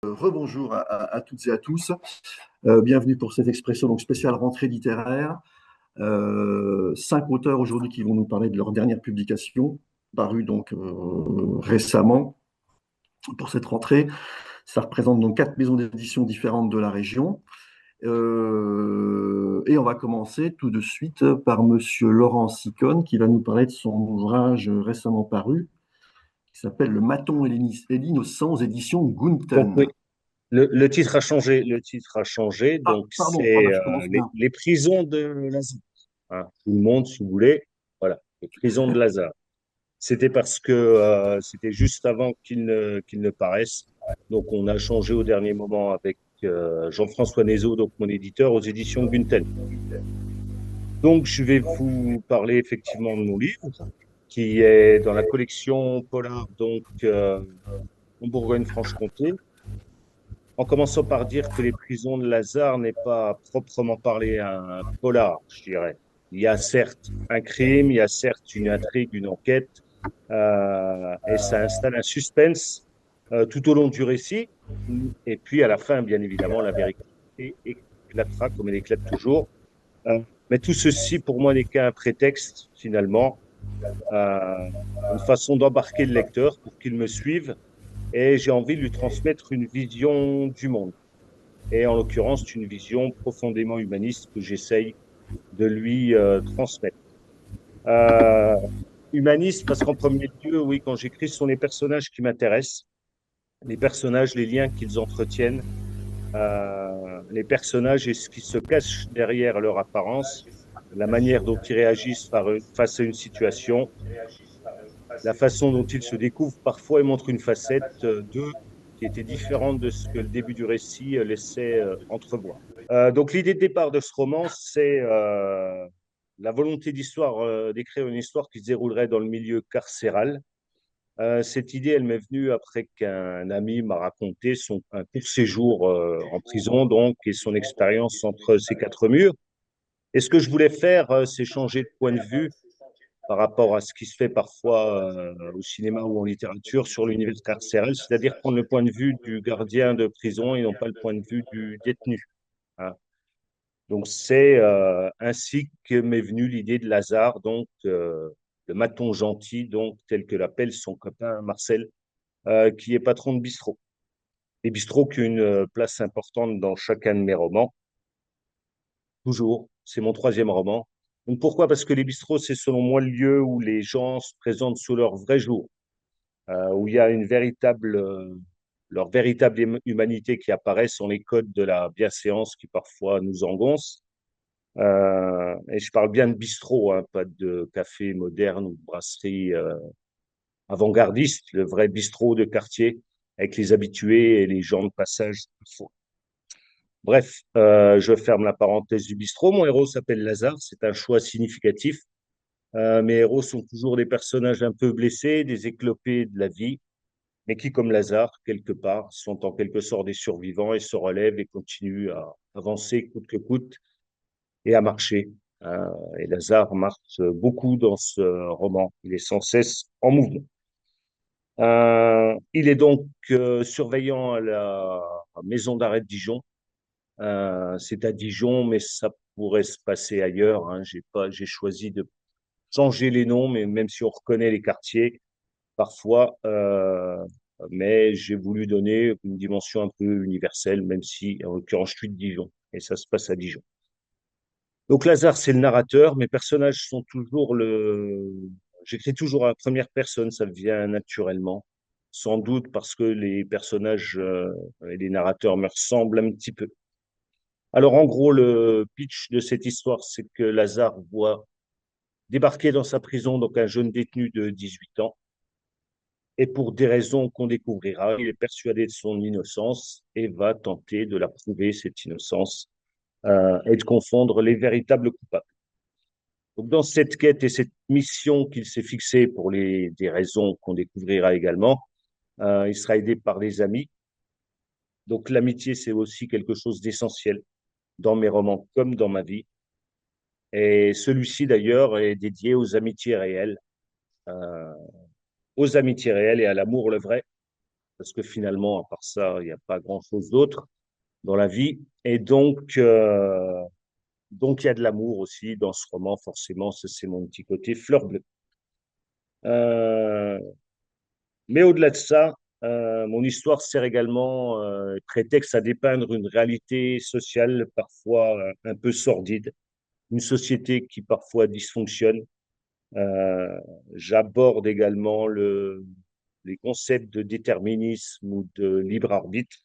Rebonjour à toutes et à tous. Bienvenue pour cette expression donc spéciale rentrée littéraire. Cinq auteurs aujourd'hui qui vont nous parler de leur dernière publication, parue donc récemment pour cette rentrée. Ça représente donc quatre maisons d'édition différentes de la région. Et on va commencer tout de suite par Monsieur Laurent Sicone qui va nous parler de son ouvrage récemment paru qui s'appelle Le Maton et l'innocent aux éditions Donc oui, Gunten. le titre a changé. Le titre a changé. Ah, Donc pardon, ah c'est bah, je commence bien. les prisons de Lazare. Hein, tout le monde, si vous voulez. Voilà, les prisons de Lazare. C'était parce que c'était juste avant qu'il ne paraisse. Donc on a changé au dernier moment avec Jean-François Nézot, donc mon éditeur, aux éditions Gunten. Donc je vais vous parler effectivement de mon livre, qui est dans la collection Polar, donc en Bourgogne-Franche-Comté. En commençant par dire que les prisons de Lazare n'est pas à proprement parler un polar, je dirais. Il y a certes un crime, il y a certes une intrigue, une enquête, et ça installe un suspense tout au long du récit. Et puis à la fin, bien évidemment, la vérité éclatera comme elle éclate toujours. Euh, mais tout ceci, pour moi, n'est qu'un prétexte, finalement, euh, une façon d'embarquer le lecteur pour qu'il me suive. Et j'ai envie de lui transmettre une vision du monde. Et en l'occurrence, c'est une vision profondément humaniste que j'essaye de lui transmettre. Euh, Humaniste parce qu'en premier lieu, oui, quand j'écris, ce sont les personnages qui m'intéressent, les personnages, les liens qu'ils entretiennent, les personnages et ce qui se cache derrière leur apparence, la manière dont ils réagissent face à une situation, la façon dont ils se découvrent parfois et montrent une facette d'eux qui était différente de ce que le début du récit laissait entrevoir. Donc l'idée de départ de ce roman, c'est la volonté d'histoire, d'écrire une histoire qui se déroulerait dans le milieu carcéral. Cette idée, elle m'est venue après qu'un ami m'a raconté un court séjour en prison, donc, et son expérience entre ces quatre murs. Et ce que je voulais faire, c'est changer de point de vue par rapport à ce qui se fait parfois au cinéma ou en littérature sur l'univers carcéral, c'est-à-dire prendre le point de vue du gardien de prison et non pas le point de vue du détenu. Hein. Donc c'est ainsi que m'est venue l'idée de Lazare, donc le maton gentil, donc tel que l'appelle son copain Marcel, qui est patron de bistrot. Et bistrot qui a une place importante dans chacun de mes romans, toujours. C'est mon troisième roman. Donc pourquoi? Parce que les bistrots, c'est selon moi le lieu où les gens se présentent sous leur vrai jour, où il y a leur véritable humanité qui apparaît sans les codes de la bienséance qui parfois nous engoncent. Et je parle bien de bistrot, hein, pas de café moderne ou de brasserie avant-gardiste, le vrai bistrot de quartier avec les habitués et les gens de passage. Bref, je ferme la parenthèse du bistrot. Mon héros s'appelle Lazare, c'est un choix significatif. Mes héros sont toujours des personnages un peu blessés, des éclopés de la vie, mais qui, comme Lazare, quelque part, sont en quelque sorte des survivants et se relèvent et continuent à avancer coûte que coûte et à marcher. Et Lazare marche beaucoup dans ce roman. Il est sans cesse en mouvement. Il est donc surveillant à la maison d'arrêt de Dijon. C'est à Dijon, mais ça pourrait se passer ailleurs. Hein. J'ai choisi de changer les noms, mais même si on reconnaît les quartiers, parfois, mais j'ai voulu donner une dimension un peu universelle, même si, en l'occurrence, je suis de Dijon, et ça se passe à Dijon. Donc Lazare, c'est le narrateur. Mes personnages sont toujours le... J'écris toujours à la première personne, ça vient naturellement. Sans doute parce que les personnages et les narrateurs me ressemblent un petit peu. Alors en gros, le pitch de cette histoire, c'est que Lazare voit débarquer dans sa prison donc un jeune détenu de 18 ans. Et pour des raisons qu'on découvrira, il est persuadé de son innocence et va tenter de la prouver, cette innocence, et de confondre les véritables coupables. Donc, dans cette quête et cette mission qu'il s'est fixée pour des raisons qu'on découvrira également, il sera aidé par des amis. Donc, l'amitié, c'est aussi quelque chose d'essentiel dans mes romans comme dans ma vie. Et celui-ci, d'ailleurs, est dédié aux amitiés réelles et à l'amour, le vrai. parce que finalement, à part ça, il n'y a pas grand-chose d'autre dans la vie. Et donc il y a de l'amour aussi dans ce roman, forcément, ça c'est mon petit côté fleur bleue. Euh, mais au-delà de ça, mon histoire sert également prétexte à dépeindre une réalité sociale parfois un peu sordide, une société qui parfois dysfonctionne. Euh, J'aborde également les concepts de déterminisme ou de libre arbitre,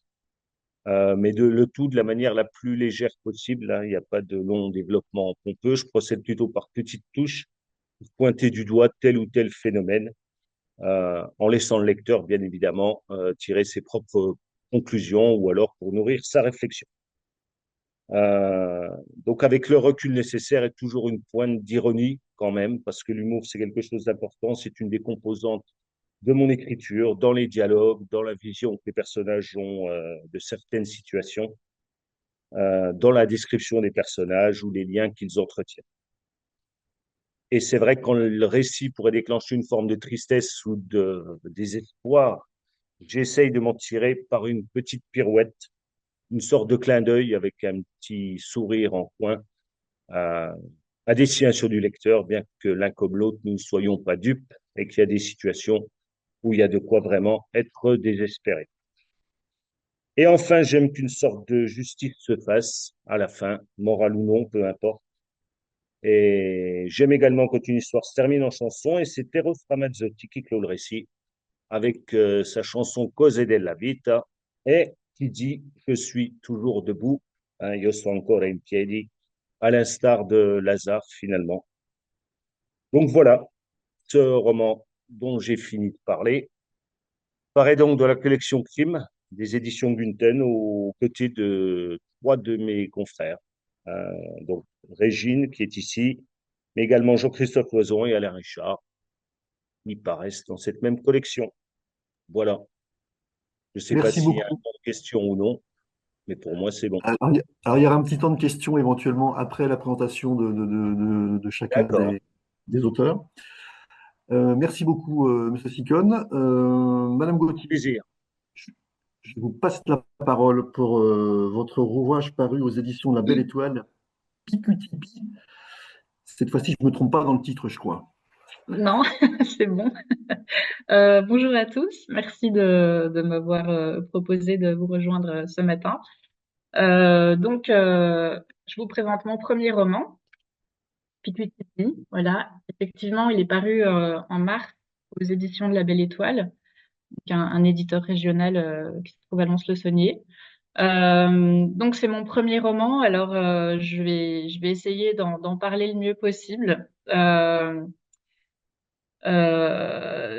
mais le tout de la manière la plus légère possible, hein. Il n'y a pas de long développement pompeux. Je procède plutôt par petites touches, pour pointer du doigt tel ou tel phénomène, en laissant le lecteur, bien évidemment, tirer ses propres conclusions ou alors pour nourrir sa réflexion. Euh, donc avec le recul nécessaire et toujours une pointe d'ironie quand même, parce que l'humour, c'est quelque chose d'important, c'est une des composantes de mon écriture, dans les dialogues, dans la vision que les personnages ont de certaines situations, dans la description des personnages ou les liens qu'ils entretiennent. Et c'est vrai que quand le récit pourrait déclencher une forme de tristesse ou de désespoir, j'essaye de m'en tirer par une petite pirouette, une sorte de clin d'œil avec un petit sourire en coin à, à destination du lecteur, bien que l'un comme l'autre, nous ne soyons pas dupes et qu'il y a des situations où il y a de quoi vraiment être désespéré. Et enfin, j'aime qu'une sorte de justice se fasse à la fin, morale ou non, peu importe. Et j'aime également quand une histoire se termine en chanson, et c'est Eros Ramazzotti qui clôt le récit avec sa chanson Cose della vita, et qui dit Je suis toujours debout, hein, io sto ancora in piedi, à l'instar de Lazare finalement. Donc voilà, ce roman dont j'ai fini de parler paraît donc de la collection Crime des éditions Gunten aux côtés de trois de mes confrères. Donc Régine qui est ici, mais également Jean-Christophe Loison et Alain Richard, qui paraissent dans cette même collection. Voilà. Je ne sais pas Merci s'il y a beaucoup. une question ou non, mais pour moi, c'est bon. Alors, il y aura un petit temps de questions éventuellement après la présentation de chacun D'accord. des auteurs. Merci beaucoup, Monsieur Sicone. Madame Gauthier, Plaisir. je, je vous passe la parole pour votre ouvrage paru aux éditions de La Belle Étoile, Picutipi. Cette fois-ci, je ne me trompe pas dans le titre, je crois. Non, c'est bon. Bonjour à tous. Merci de m'avoir proposé de vous rejoindre ce matin. Je vous présente mon premier roman, Picutini. Voilà. Effectivement, il est paru en mars aux éditions de La Belle Étoile, donc un éditeur régional qui se trouve à Lons-le-Saunier. Donc c'est mon premier roman. Alors je vais essayer d'en parler le mieux possible.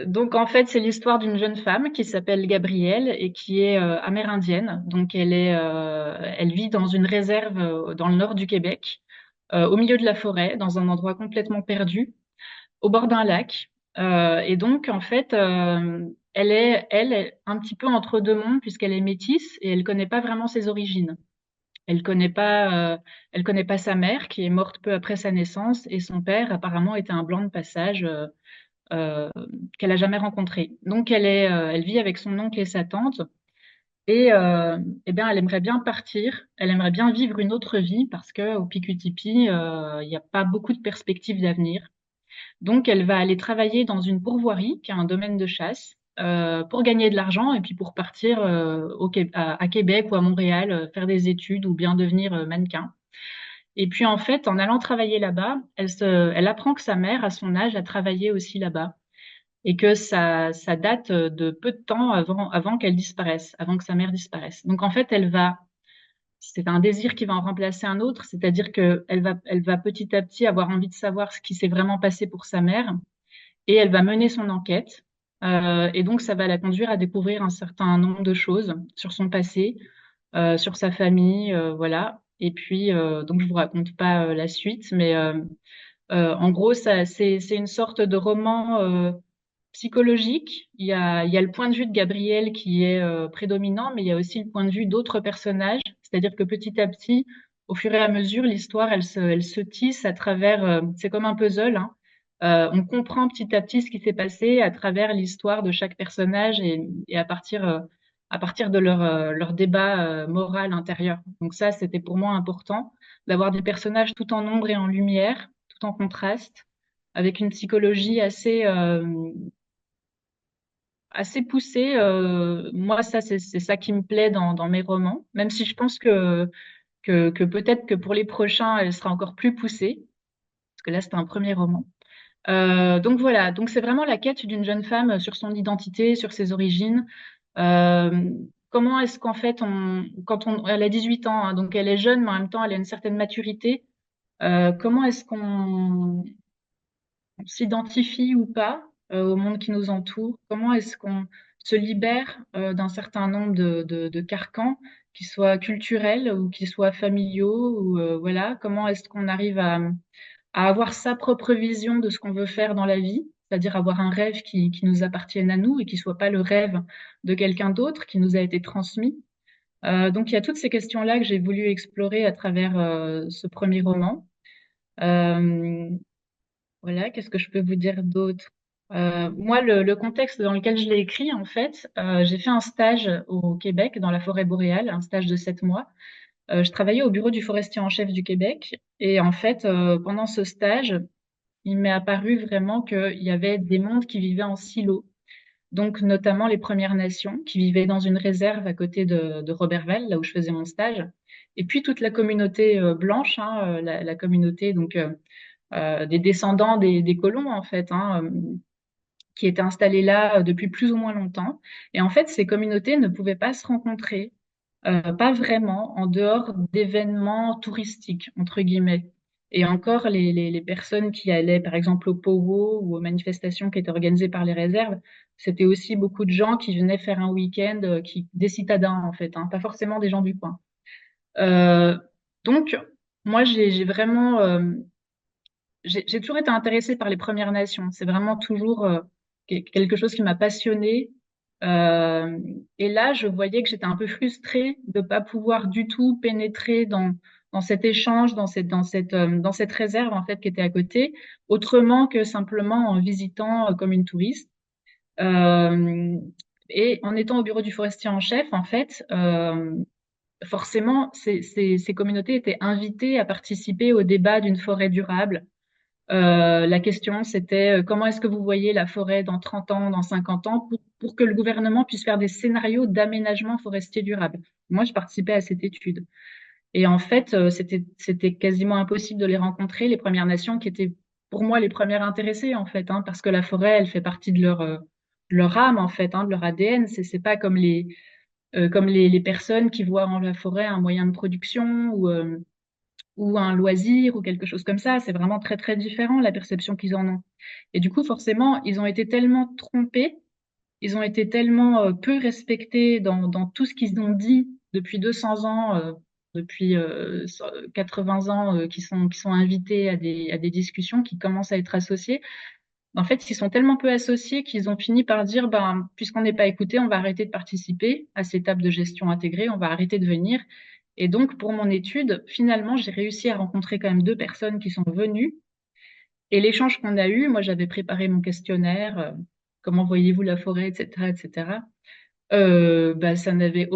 Donc en fait, c'est l'histoire d'une jeune femme qui s'appelle Gabrielle et qui est amérindienne. Donc elle vit dans une réserve dans le nord du Québec, au milieu de la forêt, dans un endroit complètement perdu, au bord d'un lac. Et donc en fait, elle est un petit peu entre deux mondes puisqu'elle est métisse et elle connaît pas vraiment ses origines. Elle connaît pas sa mère qui est morte peu après sa naissance et son père apparemment était un blanc de passage. Euh, qu'elle a jamais rencontré. Donc elle vit avec son oncle et sa tante et bien elle aimerait bien partir, elle aimerait bien vivre une autre vie parce que au Pic-Utipi, il n'y a pas beaucoup de perspectives d'avenir. Donc elle va aller travailler dans une pourvoirie qui est un domaine de chasse pour gagner de l'argent et puis pour partir à Québec ou à Montréal faire des études ou bien devenir mannequin. Et puis en fait, en allant travailler là-bas, elle apprend que sa mère, à son âge, a travaillé aussi là-bas et que ça date de peu de temps avant qu'elle disparaisse, avant que sa mère disparaisse. Donc en fait, c'est un désir qui va en remplacer un autre, c'est-à-dire que elle va petit à petit avoir envie de savoir ce qui s'est vraiment passé pour sa mère et elle va mener son enquête. Et donc ça va la conduire à découvrir un certain nombre de choses sur son passé, sur sa famille, voilà. Et puis donc je vous raconte pas la suite, mais en gros c'est une sorte de roman psychologique. Il y a le point de vue de Gabrielle qui est prédominant, mais il y a aussi le point de vue d'autres personnages. C'est-à-dire que petit à petit, au fur et à mesure, l'histoire, elle se tisse à travers, c'est comme un puzzle, hein. On comprend petit à petit ce qui s'est passé à travers l'histoire de chaque personnage et à partir de leur débat moral intérieur. Donc ça, c'était pour moi important d'avoir des personnages tout en ombre et en lumière, tout en contraste, avec une psychologie assez poussée. Moi, ça, c'est ça qui me plaît dans mes romans, même si je pense que peut-être que pour les prochains, elle sera encore plus poussée, parce que là, c'était un premier roman. Donc voilà, donc c'est vraiment la quête d'une jeune femme sur son identité, sur ses origines. Euh, Comment est-ce qu'en fait, elle a 18 ans, hein, donc elle est jeune, mais en même temps, elle a une certaine maturité. Comment est-ce qu'on s'identifie ou pas au monde qui nous entoure? Comment est-ce qu'on se libère d'un certain nombre de carcans, qui soient culturels ou qui soient familiaux, ou voilà, comment est-ce qu'on arrive à avoir sa propre vision de ce qu'on veut faire dans la vie, c'est-à-dire avoir un rêve qui nous appartienne à nous et qui soit pas le rêve de quelqu'un d'autre qui nous a été transmis. Donc il y a toutes ces questions-là que j'ai voulu explorer à travers ce premier roman. Euh, voilà, qu'est-ce que je peux vous dire d'autre? Moi, le contexte dans lequel je l'ai écrit, en fait, j'ai fait un stage au Québec, dans la forêt boréale, un stage de 7 mois. Je travaillais au bureau du forestier en chef du Québec. Et en fait, pendant ce stage, il m'est apparu vraiment qu'il y avait des mondes qui vivaient en silos. Donc, notamment les Premières Nations qui vivaient dans une réserve à côté de Roberval, là où je faisais mon stage. Et puis toute la communauté blanche, hein, la communauté donc des descendants des colons en fait, hein, qui étaient installés là depuis plus ou moins longtemps. Et en fait, ces communautés ne pouvaient pas se rencontrer, pas vraiment, en dehors d'événements touristiques, entre guillemets. Et encore, les personnes qui allaient, par exemple, au powo ou aux manifestations qui étaient organisées par les réserves, c'était aussi beaucoup de gens qui venaient faire un week-end, des citadins, en fait, hein, pas forcément des gens du coin. Euh, donc, moi, j'ai vraiment, j'ai toujours été intéressée par les Premières Nations. C'est vraiment toujours quelque chose qui m'a passionnée. Euh, et là, je voyais que j'étais un peu frustrée de pas pouvoir du tout pénétrer dans cet échange, dans cette réserve en fait qui était à côté, autrement que simplement en visitant comme une touriste. Euh, et en étant au bureau du forestier en chef, en fait, forcément, ces communautés étaient invitées à participer au débat d'une forêt durable. La question, c'était comment est-ce que vous voyez la forêt dans 30 ans, dans 50 ans, pour que le gouvernement puisse faire des scénarios d'aménagement forestier durable. Moi, je participais à cette étude. Et en fait, c'était quasiment impossible de les rencontrer, les Premières Nations, qui étaient pour moi les premières intéressées, en fait, hein, parce que la forêt, elle fait partie de leur âme, en fait, hein, de leur ADN. C'est pas comme les personnes qui voient en la forêt un moyen de production ou un loisir ou quelque chose comme ça. C'est vraiment très, très différent la perception qu'ils en ont. Et du coup, forcément, ils ont été tellement trompés, ils ont été tellement peu respectés dans tout ce qu'ils ont dit depuis 200 ans, depuis 80 ans, qui sont invités à des discussions, qui commencent à être associés. En fait, ils sont tellement peu associés qu'ils ont fini par dire, ben, puisqu'on n'est pas écouté, on va arrêter de participer à ces tables de gestion intégrées, on va arrêter de venir. Et donc, pour mon étude, finalement, j'ai réussi à rencontrer quand même 2 personnes qui sont venues. Et l'échange qu'on a eu, moi, j'avais préparé mon questionnaire, comment voyez-vous la forêt, etc., etc. Bah, ça n'avait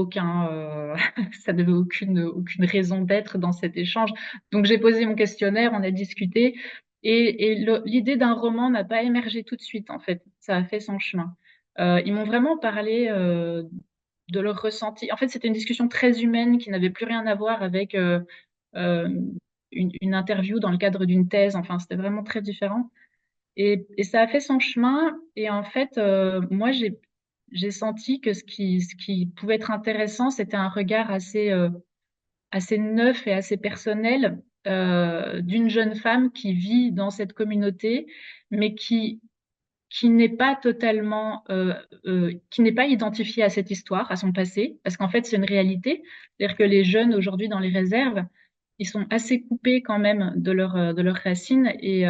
ça n'avait aucune raison d'être dans cet échange. Donc j'ai posé mon questionnaire, on a discuté, et l'idée d'un roman n'a pas émergé tout de suite en fait. Ça a fait son chemin. Ils m'ont vraiment parlé de leur ressenti. En fait, c'était une discussion très humaine qui n'avait plus rien à voir avec euh, une interview dans le cadre d'une thèse. Enfin, c'était vraiment très différent. Et ça a fait son chemin. Et en fait, moi, j'ai senti que ce qui pouvait être intéressant, c'était un regard assez neuf et assez personnel d'une jeune femme qui vit dans cette communauté, mais qui n'est pas totalement, qui n'est pas identifiée à cette histoire, à son passé, parce qu'en fait, c'est une réalité. C'est-à-dire que les jeunes aujourd'hui dans les réserves, ils sont assez coupés quand même de leurs racines et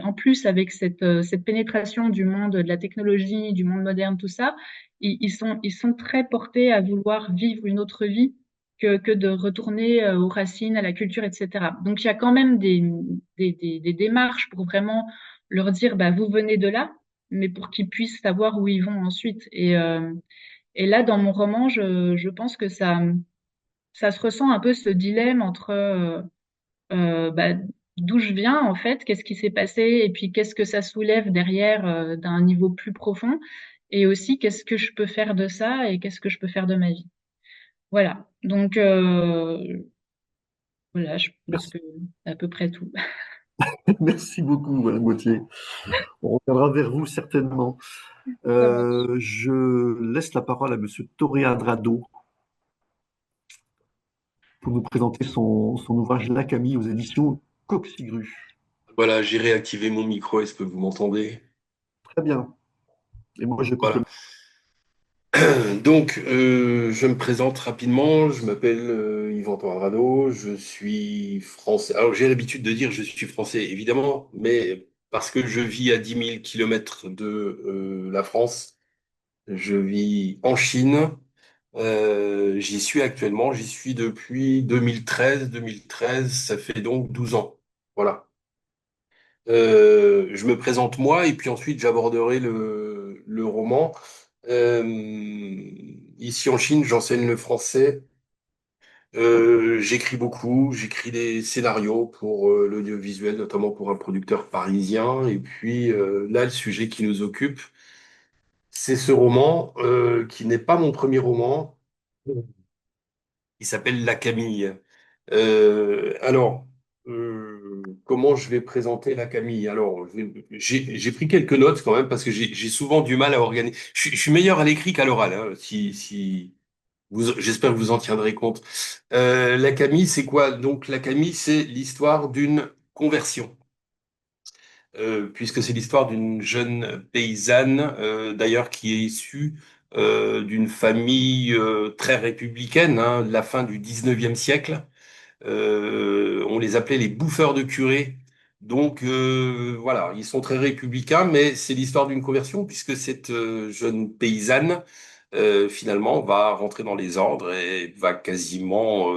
en plus avec cette pénétration du monde de la technologie, du monde moderne, tout ça, ils sont très portés à vouloir vivre une autre vie que de retourner aux racines, à la culture, etc. Donc il y a quand même des démarches pour vraiment leur dire, bah, vous venez de là, mais pour qu'ils puissent savoir où ils vont ensuite. Et là, dans mon roman, je pense que ça se ressent un peu ce dilemme entre bah, d'où je viens en fait, qu'est-ce qui s'est passé, et puis qu'est-ce que ça soulève derrière d'un niveau plus profond, et aussi qu'est-ce que je peux faire de ça et qu'est-ce que je peux faire de ma vie. Voilà. Donc voilà, je pense Merci, que c'est à peu près tout. merci beaucoup, Madame Gauthier. On reviendra vers vous certainement. Ça marche. Je laisse la parole à Monsieur Toréadrado pour nous présenter son ouvrage La Camille aux éditions Coxigru. Voilà, j'ai réactivé mon micro. Est-ce que vous m'entendez? Très bien. Et moi, je coupe le Voilà. Donc, je me présente rapidement. Je m'appelle Yvan Torrado. Je suis français. Alors, j'ai l'habitude de dire je suis français, évidemment, mais parce que je vis à 10 000 kilomètres de la France, je vis en Chine. J'y suis actuellement. J'y suis depuis 2013. 2013, ça fait donc 12 ans. Voilà. Je me présente moi et puis ensuite j'aborderai le roman. Euh, Ici en Chine, j'enseigne le français. J'écris beaucoup, j'écris des scénarios pour l'audiovisuel, notamment pour un producteur parisien. Et puis là, le sujet qui nous occupe, c'est ce roman qui n'est pas mon premier roman. Il s'appelle La Camille. Alors, comment je vais présenter La Camille? Alors, j'ai pris quelques notes quand même parce que j'ai souvent du mal à organiser. Je suis meilleur à l'écrit qu'à l'oral, hein, si j'espère que vous en tiendrez compte. La Camille, c'est quoi? Donc, La Camille, c'est l'histoire d'une conversion. Puisque c'est l'histoire d'une jeune paysanne, d'ailleurs, qui est issue d'une famille très républicaine, hein, de la fin du 19e siècle. On les appelait les bouffeurs de curés. Donc voilà, ils sont très républicains, mais c'est l'histoire d'une conversion puisque cette jeune paysanne finalement va rentrer dans les ordres et va quasiment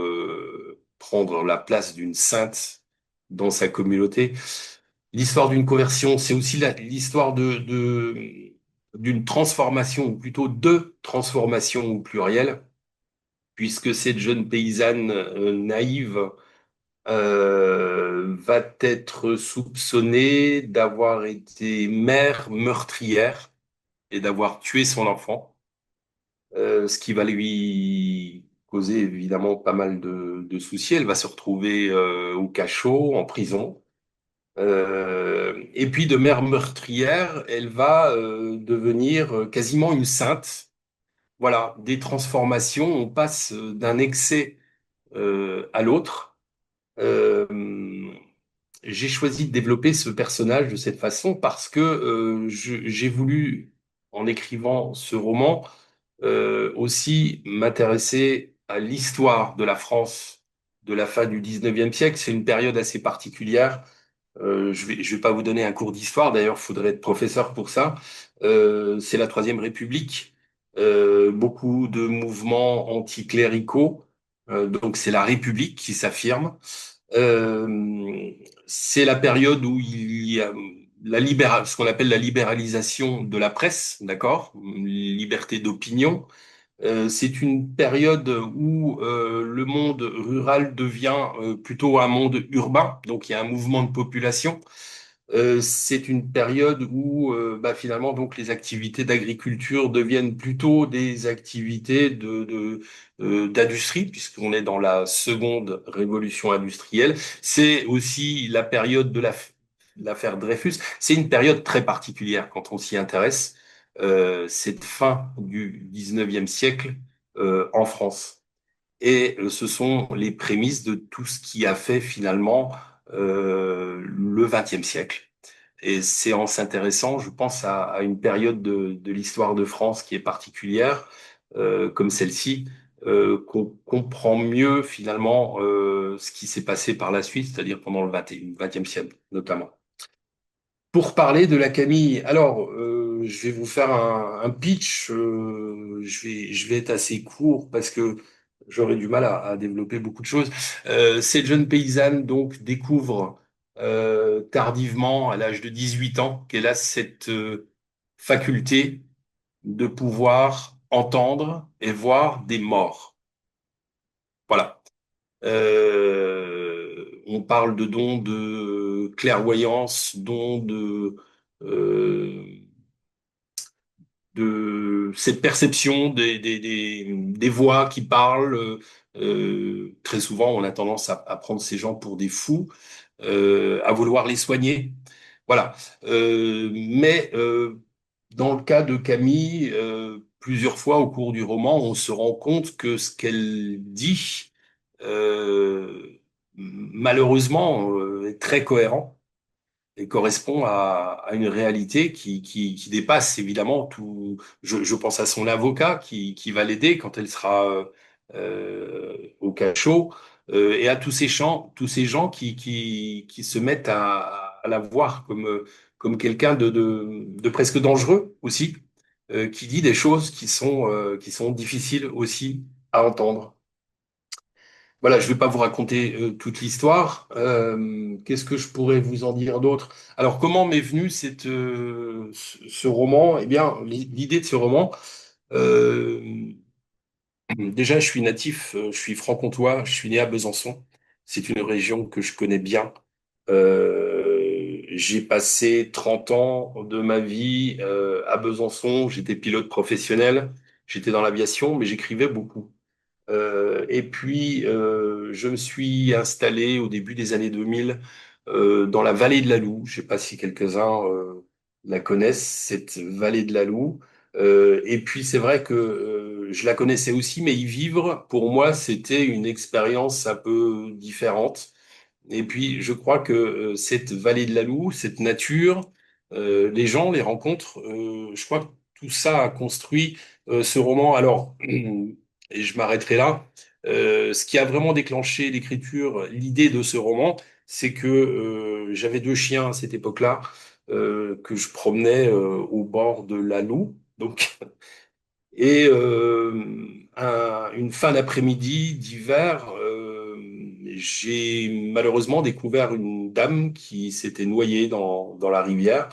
prendre la place d'une sainte dans sa communauté. L'histoire d'une conversion, c'est aussi l'histoire d'une transformation, ou plutôt de transformation au pluriel, puisque cette jeune paysanne naïve va être soupçonnée d'avoir été mère meurtrière et d'avoir tué son enfant, ce qui va lui causer évidemment pas mal de soucis. Elle va se retrouver au cachot, en prison. Et puis de mère meurtrière, elle va devenir quasiment une sainte. Voilà, des transformations, on passe d'un excès à l'autre. Euh, j'ai choisi de développer ce personnage de cette façon parce que j'ai voulu, en écrivant ce roman, aussi m'intéresser à l'histoire de la France de la fin du 19e siècle. C'est une période assez particulière. Je vais pas vous donner un cours d'histoire, d'ailleurs, il faudrait être professeur pour ça. C'est la Troisième République, beaucoup de mouvements anticléricaux, donc c'est la République qui s'affirme. Euh, c'est la période où il y a ce qu'on appelle la libéralisation de la presse, d'accord? Liberté d'opinion. C'est une période où le monde rural devient plutôt un monde urbain, donc il y a un mouvement de population. C'est une période où bah, finalement donc les activités d'agriculture deviennent plutôt des activités d'industrie puisqu'on est dans la seconde révolution industrielle. C'est aussi la période de l'affaire Dreyfus. C'est une période très particulière quand on s'y intéresse. Cette fin du 19e siècle en France. Et ce sont les prémices de tout ce qui a fait finalement le XXe siècle. Et c'est en s'intéressant, je pense, à une période de l'histoire de France qui est particulière, comme celle-ci, qu'on comprend mieux finalement ce qui s'est passé par la suite, c'est-à-dire pendant le XXe siècle notamment. Pour parler de la Camille, alors je vais vous faire un pitch. Je vais être assez court parce que j'aurais du mal à développer beaucoup de choses. Cette jeune paysanne donc découvre tardivement, à l'âge de 18 ans, qu'elle a cette faculté de pouvoir entendre et voir des morts. Voilà. On parle de dons de clairvoyance, dons euh, de cette perception des voix qui parlent. Très souvent, on a tendance à prendre ces gens pour des fous, à vouloir les soigner. Voilà. Mais dans le cas de Camille, plusieurs fois au cours du roman, on se rend compte que ce qu'elle dit, malheureusement, est très cohérent et correspond à une réalité qui dépasse évidemment tout. Je pense à son avocat qui va l'aider quand elle sera au cachot, et à tous ces gens qui se mettent à la voir comme quelqu'un de presque dangereux aussi, qui dit des choses qui sont difficiles aussi à entendre. Voilà, je ne vais pas vous raconter toute l'histoire. Qu'est-ce que je pourrais vous en dire d'autre? Alors, comment m'est venu ce roman? Eh bien, l'idée de ce roman, euh, déjà, je suis natif, je suis franc-comtois, je suis né à Besançon. C'est une région que je connais bien. J'ai passé 30 ans de ma vie à Besançon. J'étais pilote professionnel, j'étais dans l'aviation, mais j'écrivais beaucoup. Et puis, je me suis installé au début des années 2000 dans la vallée de la Loue. Je ne sais pas si quelques-uns la connaissent, cette vallée de la Loue. Et puis, c'est vrai que je la connaissais aussi, mais y vivre, pour moi, c'était une expérience un peu différente. Et puis, je crois que cette vallée de la Loue, cette nature, les gens, les rencontres, je crois que tout ça a construit ce roman. Alors, et je m'arrêterai là. Ce qui a vraiment déclenché l'écriture, l'idée de ce roman, c'est que j'avais deux chiens à cette époque-là, que je promenais au bord de la Loue. Donc, et une fin d'après-midi d'hiver, j'ai malheureusement découvert une dame qui s'était noyée dans la rivière.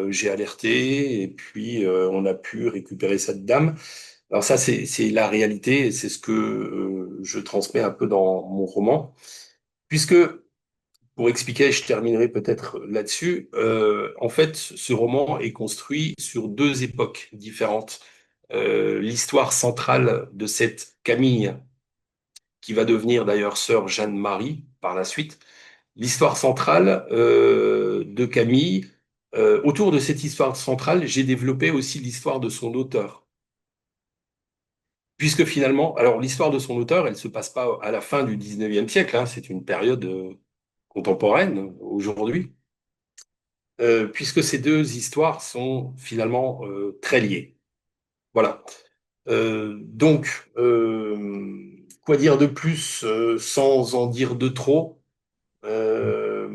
J'ai alerté et puis on a pu récupérer cette dame. Alors ça, c'est la réalité et c'est ce que je transmets un peu dans mon roman. Puisque, pour expliquer, je terminerai peut-être là-dessus, en fait, ce roman est construit sur deux époques différentes. L'histoire centrale de cette Camille, qui va devenir d'ailleurs sœur Jeanne-Marie par la suite, l'histoire centrale de Camille, autour de cette histoire centrale, j'ai développé aussi l'histoire de son auteur. Puisque finalement, alors l'histoire de son auteur, elle se passe pas à la fin du 19e siècle, hein, c'est une période contemporaine aujourd'hui, puisque ces deux histoires sont finalement très liées. Voilà. Quoi dire de plus sans en dire de trop? Euh,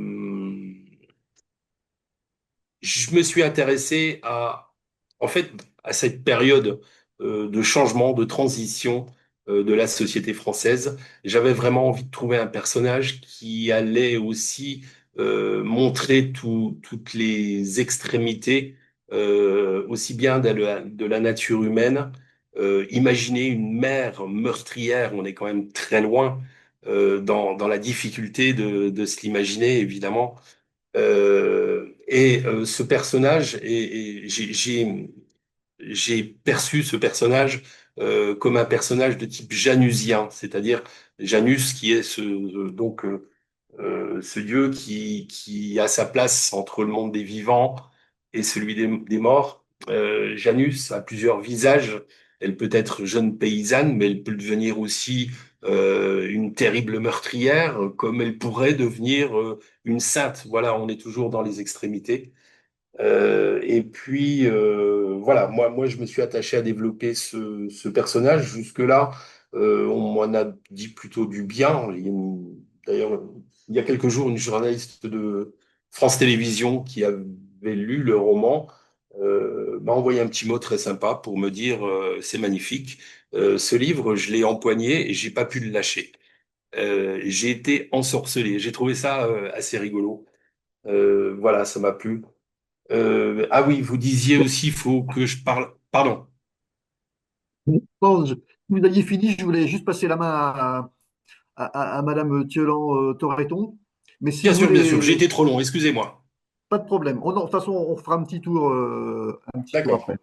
je me suis intéressé en fait, à cette période de changement, de transition de la société française. J'avais vraiment envie de trouver un personnage qui allait aussi montrer toutes les extrémités, aussi bien de la nature humaine. Imaginer une mère meurtrière, on est quand même très loin dans la difficulté de se l'imaginer, évidemment. Ce personnage, j'ai perçu ce personnage comme un personnage de type janusien, c'est-à-dire Janus qui est ce dieu qui a sa place entre le monde des vivants et celui des morts. Janus a plusieurs visages. Elle peut être jeune paysanne, mais elle peut devenir aussi une terrible meurtrière, comme elle pourrait devenir une sainte. Voilà, on est toujours dans les extrémités. Voilà, moi, je me suis attaché à développer ce personnage. Jusque-là, on m'en a dit plutôt du bien. D'ailleurs, il y a quelques jours, une journaliste de France Télévisions qui avait lu le roman m'a envoyé un petit mot très sympa pour me dire c'est magnifique. Ce livre, je l'ai empoigné et j'ai pas pu le lâcher. j'ai été ensorcelé. J'ai trouvé ça assez rigolo. Voilà, ça m'a plu. Ah oui, vous disiez aussi, il faut que je parle. Pardon. Bon, vous aviez fini, je voulais juste passer la main à Madame Thiolan-Torreton. Mais si vous Bien sûr, j'ai voulez, été trop long, excusez-moi. pas de problème. Non, de toute façon, on fera un petit tour D'accord. après.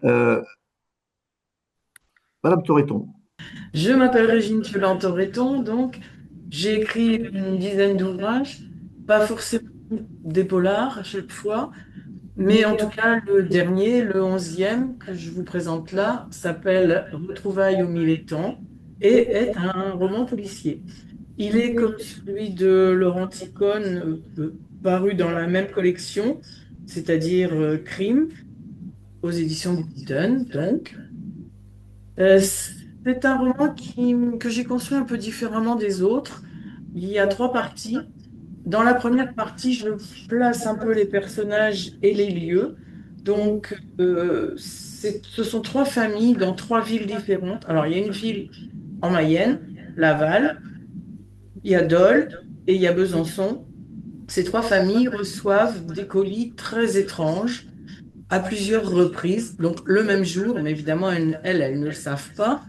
Euh, Madame Torreton. Je m'appelle Régine Fiolan-Torreton, donc j'ai écrit une dizaine d'ouvrages, pas forcément des polars à chaque fois, mais en tout cas le dernier, le 11e que je vous présente là, s'appelle Retrouvailles au mille étangs et est un roman policier. Il est comme celui de Laurent Ticone, paru dans la même collection, c'est-à-dire Crime, aux éditions Bouton, donc. C'est un roman que j'ai construit un peu différemment des autres. Il y a trois parties. Dans la première partie, je place un peu les personnages et les lieux. Donc, ce sont trois familles dans trois villes différentes. Alors, il y a une ville en Mayenne, Laval, il y a Dole et il y a Besançon. Ces trois familles reçoivent des colis très étranges à plusieurs reprises, donc le même jour, mais évidemment, elles ne le savent pas.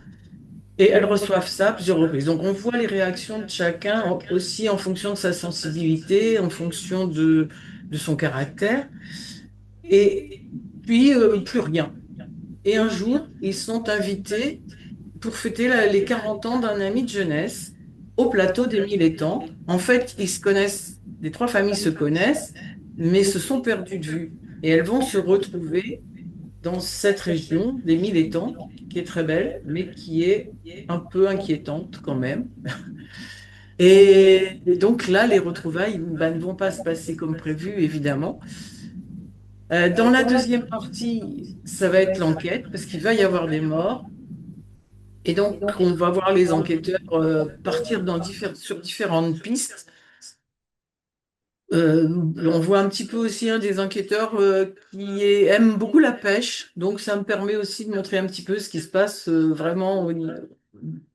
Et elles reçoivent ça à plusieurs reprises. Donc, on voit les réactions de chacun aussi en fonction de sa sensibilité, en fonction de son caractère. Et puis, plus rien. Et un jour, ils sont invités pour fêter les 40 ans d'un ami de jeunesse au plateau des Mille Étangs. En fait, ils se connaissent, les trois familles se connaissent, mais se sont perdues de vue. Et elles vont se retrouver dans cette région des Mille Étangs, qui est très belle, mais qui est un peu inquiétante quand même. Et donc là, les retrouvailles ne vont pas se passer comme prévu, évidemment. Dans la deuxième partie, ça va être l'enquête, parce qu'il va y avoir des morts. Et donc, on va voir les enquêteurs partir sur différentes pistes. On voit un petit peu aussi des enquêteurs aiment beaucoup la pêche, donc ça me permet aussi de montrer un petit peu ce qui se passe vraiment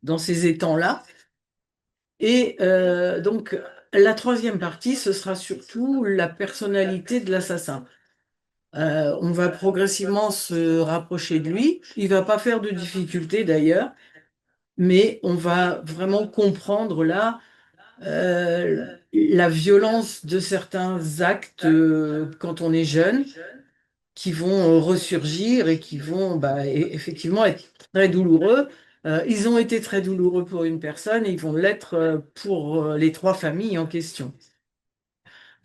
dans ces étangs-là. Et donc, la troisième partie, ce sera surtout la personnalité de l'assassin. On va progressivement se rapprocher de lui. Il va pas faire de difficultés d'ailleurs, mais on va vraiment comprendre là la violence de certains actes quand on est jeune, qui vont ressurgir et qui vont effectivement être très douloureux. Ils ont été très douloureux pour une personne et ils vont l'être pour les trois familles en question.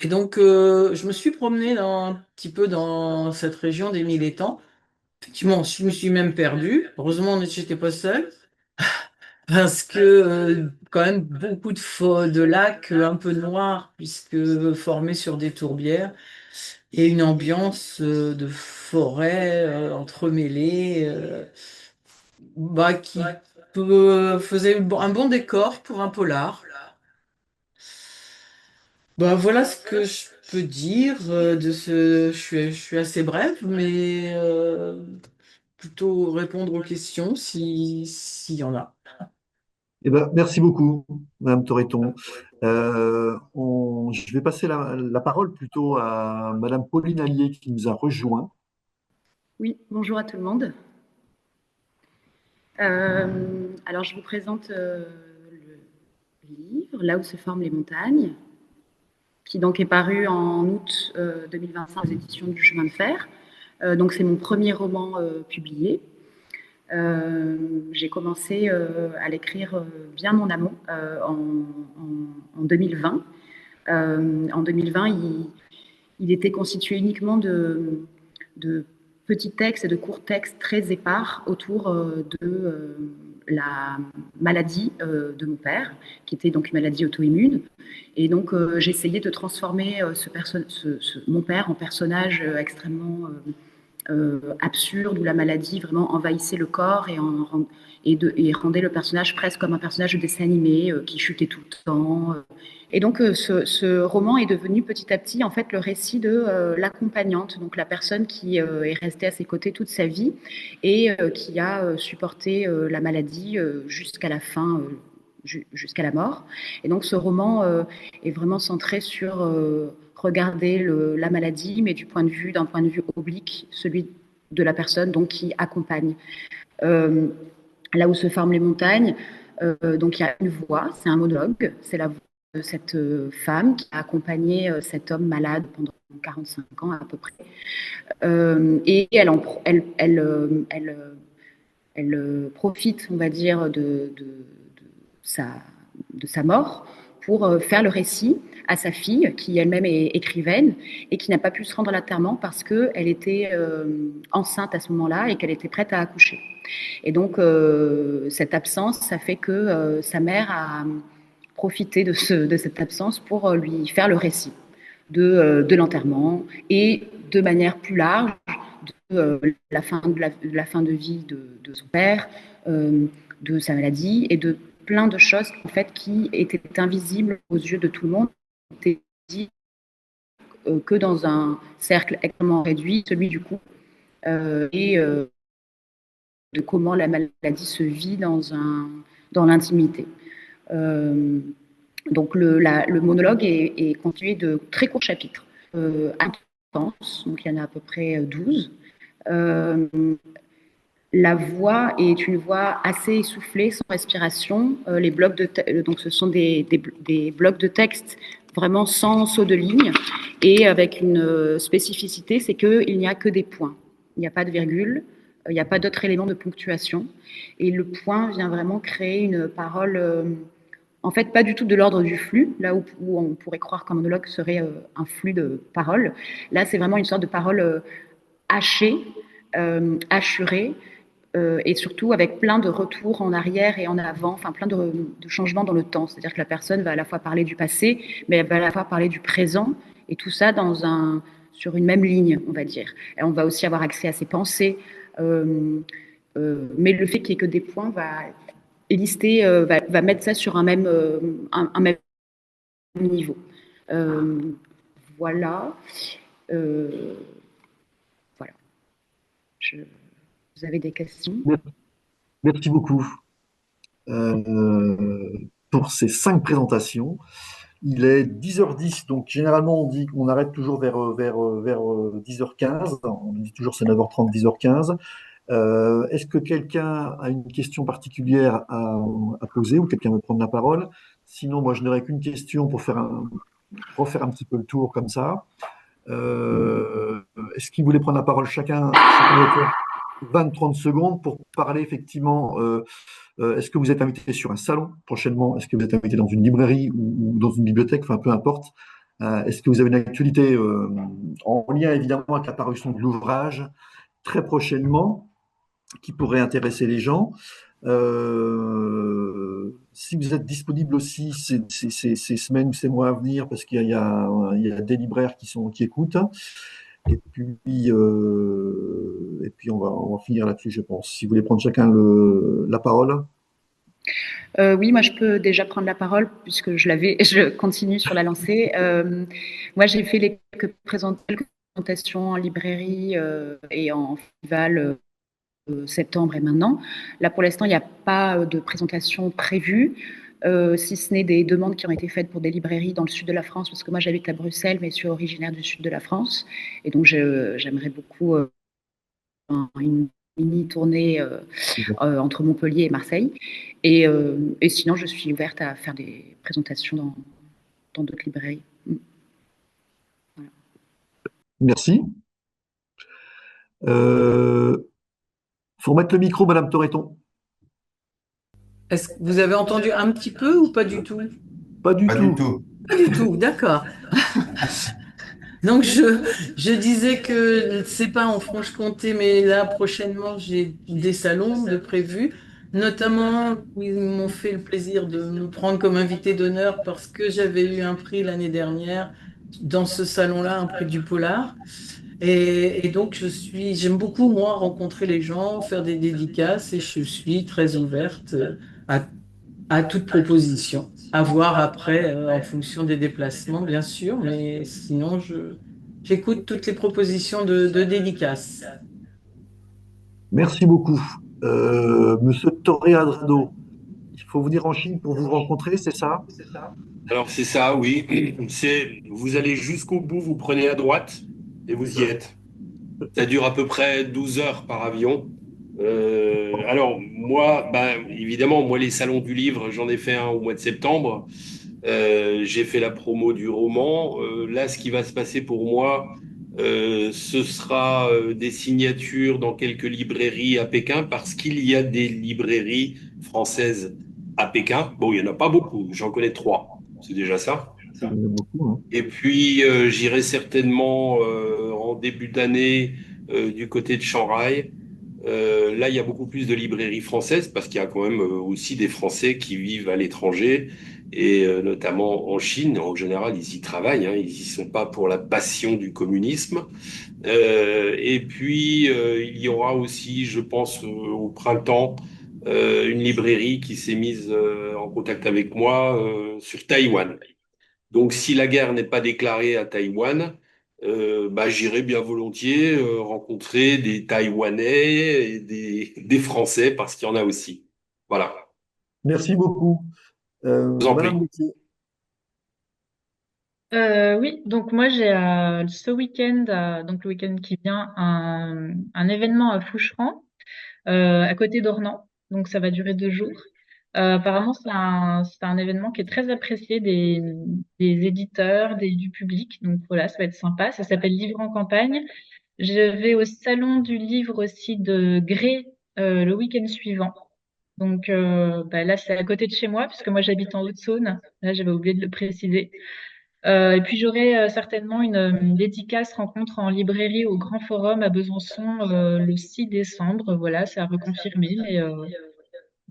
Et donc, je me suis promenée un petit peu dans cette région des Mille Étangs. Effectivement, je me suis même perdue. Heureusement, je n'étais pas seule. Parce que quand même beaucoup de lacs un peu noirs puisque formés sur des tourbières et une ambiance de forêt entremêlée qui faisait un bon décor pour un polar. Voilà ce que je peux dire de ce. Je suis assez brève, mais plutôt répondre aux questions s'il y en a. Eh ben, merci beaucoup, Madame Torreton. Je vais passer la parole plutôt à Madame Pauline Allier qui nous a rejoint. Oui, bonjour à tout le monde. Alors, je vous présente le livre Là où se forment les montagnes, qui donc est paru en août 2025 aux éditions du Chemin de Fer. Donc, c'est mon premier roman publié. J'ai commencé à l'écrire bien en amont, en 2020. En 2020, il était constitué uniquement de petits textes et de courts textes très épars autour de la maladie de mon père, qui était donc une maladie auto-immune. Et donc, j'ai essayé de transformer mon père en personnage extrêmement absurde, où la maladie vraiment envahissait le corps et rendait le personnage presque comme un personnage de dessin animé qui chutait tout le temps. Et donc, ce roman est devenu petit à petit, en fait, le récit de l'accompagnante, donc la personne qui est restée à ses côtés toute sa vie et qui a supporté la maladie jusqu'à la fin jusqu'à la mort. Et donc ce roman est vraiment centré sur regarder la maladie, mais d'un point de vue oblique, celui de la personne donc qui accompagne. Là où se forment les montagnes, donc il y a une voix, c'est un monologue, c'est la voix de cette femme qui a accompagné cet homme malade pendant 45 ans à peu près. Et elle profite, on va dire, sa, de sa mort pour faire le récit à sa fille, qui elle-même est écrivaine et qui n'a pas pu se rendre à l'enterrement parce qu'elle était enceinte à ce moment-là et qu'elle était prête à accoucher. Et donc, cette absence, ça fait que sa mère a profité de cette absence pour lui faire le récit de l'enterrement et de manière plus large de la fin de vie de son père, de sa maladie et de plein de choses en fait qui étaient invisibles aux yeux de tout le monde, étaient dit que dans un cercle extrêmement réduit, celui du couple, et de comment la maladie se vit dans l'intimité. Donc le monologue est constitué de très courts chapitres, intenses, donc il y en a à peu près 12. La voix est une voix assez essoufflée, sans respiration. Les blocs donc ce sont des blocs de texte vraiment sans saut de ligne et avec une spécificité, c'est qu'il n'y a que des points. Il n'y a pas de virgule, il n'y a pas d'autres éléments de ponctuation. Et le point vient vraiment créer une parole, en fait, pas du tout de l'ordre du flux, là où on pourrait croire qu'un monologue serait un flux de paroles. Là, c'est vraiment une sorte de parole hachée, hachurée, et surtout avec plein de retours en arrière et en avant, enfin plein de changements dans le temps. C'est-à-dire que la personne va à la fois parler du passé, mais elle va à la fois parler du présent, et tout ça sur une même ligne, on va dire. Et on va aussi avoir accès à ses pensées, mais le fait qu'il n'y ait que des points va mettre ça sur un même niveau. Voilà. Voilà. Vous avez des questions? Merci beaucoup pour ces 5 présentations. Il est 10h10, donc généralement on dit qu'on arrête toujours vers 10h15. On dit toujours c'est 9h30, 10h15. Est-ce que quelqu'un a une question particulière à poser ou quelqu'un veut prendre la parole? Sinon, moi je n'aurais qu'une question pour refaire un petit peu le tour comme ça. Est-ce qu'ils voulaient prendre la parole chacun 20-30 secondes pour parler effectivement. Est-ce que vous êtes invité sur un salon prochainement? Est-ce que vous êtes invité dans une librairie ou dans une bibliothèque? Enfin, peu importe. Est-ce que vous avez une actualité en lien évidemment avec la parution de l'ouvrage très prochainement qui pourrait intéresser les gens? Si vous êtes disponible aussi ces semaines ou ces mois à venir, parce qu'il y a des libraires qui écoutent. Et puis on va finir là-dessus, je pense. Si vous voulez prendre chacun la parole. Oui, moi je peux déjà prendre la parole puisque je continue sur la lancée. Moi j'ai fait quelques présentations en librairie et en festival septembre et maintenant. Là pour l'instant il n'y a pas de présentation prévue. Si ce n'est des demandes qui ont été faites pour des librairies dans le sud de la France, parce que moi j'habite à Bruxelles, mais je suis originaire du sud de la France, et donc j'aimerais beaucoup une mini tournée entre Montpellier et Marseille, et sinon je suis ouverte à faire des présentations dans d'autres librairies. Voilà. Merci. Faut mettre le micro, Madame Toreton. Est-ce que vous avez entendu un petit peu ou pas du tout? Pas du Pas tout. du tout. Pas du tout, d'accord. Donc je disais que c'est pas en Franche-Comté, mais là prochainement j'ai des salons de prévus, notamment où ils m'ont fait le plaisir de me prendre comme invité d'honneur parce que j'avais eu un prix l'année dernière dans ce salon-là, un prix du Polar. Et donc j'aime beaucoup moi rencontrer les gens, faire des dédicaces et je suis très ouverte à toute proposition. À voir après, en fonction des déplacements, bien sûr, mais sinon, j'écoute toutes les propositions de dédicaces. Merci beaucoup. Monsieur Toreado, Il faut venir en Chine pour vous rencontrer, c'est ça? Alors c'est ça, oui. Vous allez jusqu'au bout, vous prenez à droite et vous y êtes. Ça dure à peu près 12 heures par avion. Alors moi, ben, évidemment, moi les salons du livre, j'en ai fait un au mois de septembre. J'ai fait la promo du roman. Là, ce qui va se passer pour moi, ce sera des signatures dans quelques librairies à Pékin parce qu'il y a des librairies françaises à Pékin. Bon, il n'y en a pas beaucoup, j'en connais trois. C'est déjà ça. Il y en a beaucoup, hein. Et puis, j'irai certainement en début d'année du côté de Shanghai. Là, il y a beaucoup plus de librairies françaises parce qu'il y a quand même aussi des Français qui vivent à l'étranger et notamment en Chine. En général, ils y travaillent, hein, ils y sont pas pour la passion du communisme. Et puis, il y aura aussi, je pense, au printemps, une librairie qui s'est mise en contact avec moi sur Taïwan. Donc, si la guerre n'est pas déclarée à Taïwan, bah, j'irai bien volontiers rencontrer des Taïwanais et des Français parce qu'il y en a aussi. Voilà, Merci beaucoup. je vous en Madame prie. Gauthier. Oui, donc moi j'ai ce week-end, donc le week-end qui vient, un événement à Foucheran, à côté d'Ornans. Donc ça va durer 2 jours. Apparemment c'est un événement qui est très apprécié des éditeurs, du public. Donc voilà, ça va être sympa. Ça s'appelle Livre en campagne. Je vais au salon du livre aussi de Gré le week-end suivant. Donc bah là c'est à côté de chez moi puisque moi j'habite en Haute-Saône. Là j'avais oublié de le préciser. Et puis j'aurai certainement une dédicace rencontre en librairie au Grand Forum à Besançon le 6 décembre. Voilà, c'est à reconfirmer, mais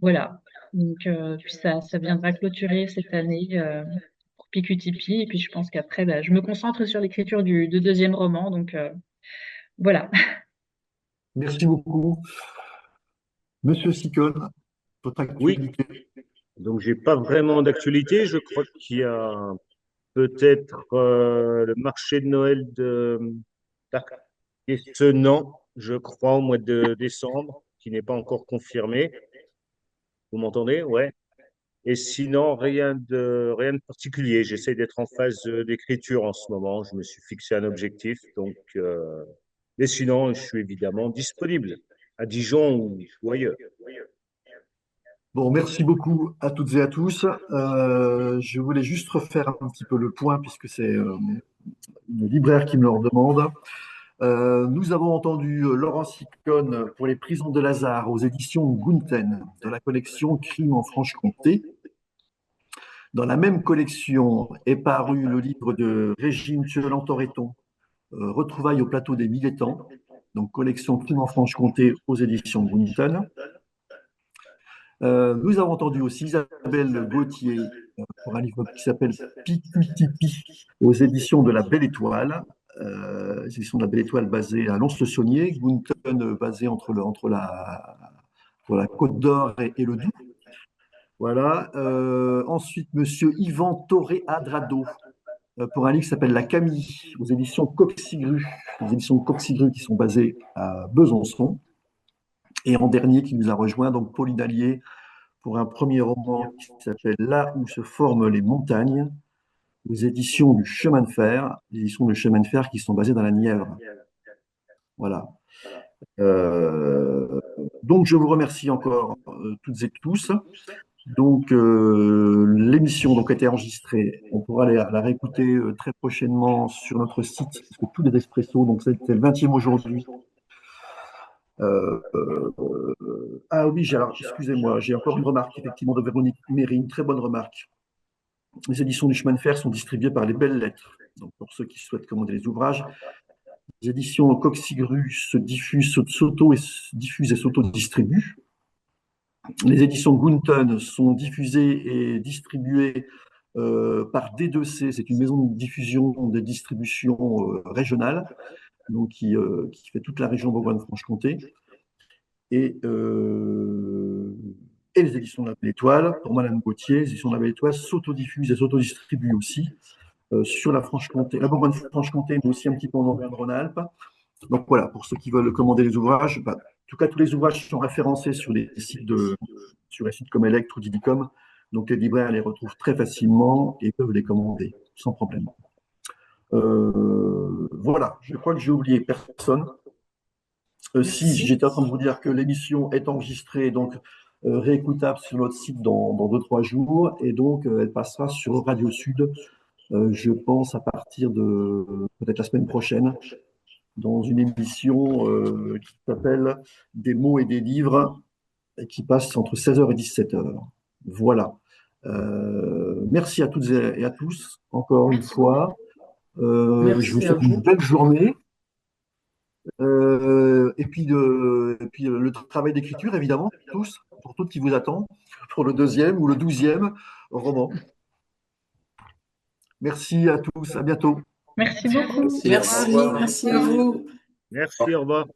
voilà. Donc puis ça viendra clôturer cette année pour Picutipi. Et puis je pense qu'après, bah, je me concentre sur l'écriture du deuxième roman. Donc voilà. Merci beaucoup. Monsieur Sicone, votre Oui, actualité. donc j'ai pas vraiment d'actualité. Je crois qu'il y a peut-être le marché de Noël de Arc-et-Senans, je crois, au mois de décembre, qui n'est pas encore confirmé. Vous m'entendez? Ouais. Et sinon, rien de particulier. J'essaie d'être en phase d'écriture en ce moment. Je me suis fixé un objectif. Donc, mais sinon, je suis évidemment disponible à Dijon ou ailleurs. Bon, merci beaucoup à toutes et à tous. Je voulais juste refaire un petit peu le point puisque c'est une libraire qui me le demande. Nous avons entendu Laurent Sicone pour Les Prisons de Lazare aux éditions Gunten de la collection Crime en Franche-Comté. Dans la même collection est paru le livre de Régine Tuelant-Torreton, Retrouvailles au plateau des Milletants, donc collection Crime en Franche-Comté aux éditions Gunten. Nous avons entendu aussi Isabelle Gauthier pour un livre qui s'appelle Picu-Tipi aux éditions de La Belle Étoile. Les éditions de La Belle Étoile basées à Lons-le-Saunier, Gunten basé entre la Côte d'Or et le Doubs. Voilà. Ensuite, Monsieur Yvan Toré Adrado pour un livre qui s'appelle La Camille aux éditions Coxigru. Les éditions Coxigru qui sont basées à Besançon. Et en dernier, qui nous a rejoint, donc Pauline Allier pour un premier roman qui s'appelle Là où se forment les montagnes, aux éditions du Chemin de Fer, les éditions du Chemin de Fer qui sont basées dans la Nièvre. Voilà. Donc, je vous remercie encore toutes et tous. Donc, l'émission donc, a été enregistrée. On pourra la réécouter très prochainement sur notre site, parce que tous les expressos, donc c'était le 20e aujourd'hui. Ah oui, alors, excusez-moi, j'ai encore une remarque, effectivement, de Véronique Méry, une très bonne remarque. Les éditions du Chemin de Fer sont distribuées par les Belles Lettres. Donc, pour ceux qui souhaitent commander les ouvrages, les éditions Coxigru se diffusent, diffusent et s'auto-distribuent. Les éditions Gunten sont diffusées et distribuées par D2C, c'est une maison de diffusion, de distribution régionale, donc qui fait toute la région Bourgogne-Franche-Comté. Et, et les éditions de la Belle Étoile, pour Madame Gauthier, les éditions de la Belle Étoile s'autodiffusent et s'autodistribuent aussi sur la Franche-Comté, la Bourgogne-Franche-Comté, mais aussi un petit peu en Auvergne-Rhône-Alpes. Donc voilà, pour ceux qui veulent commander les ouvrages, en tout cas, tous les ouvrages sont référencés sur sur les sites comme Elect ou Didicom. Donc les libraires les retrouvent très facilement et peuvent les commander sans problème. Voilà, je crois que j'ai oublié personne. Si Merci. j'étais en train de vous dire que l'émission est enregistrée, donc réécoutable sur notre site dans 2-3 jours, et donc elle passera sur Radio Sud, je pense à partir de peut-être la semaine prochaine, dans une émission qui s'appelle Des mots et des livres, et qui passe entre 16h et 17h. Voilà. Merci à toutes et à tous, encore une Merci beaucoup. fois. Je vous Merci à souhaite une vous. belle journée. Et puis, le travail d'écriture, évidemment, tous, pour tout qui vous attend, pour le 2e ou le 12e roman. Merci à tous, à bientôt. Merci beaucoup. Merci, au Merci, revoir. merci à vous. Merci, au revoir.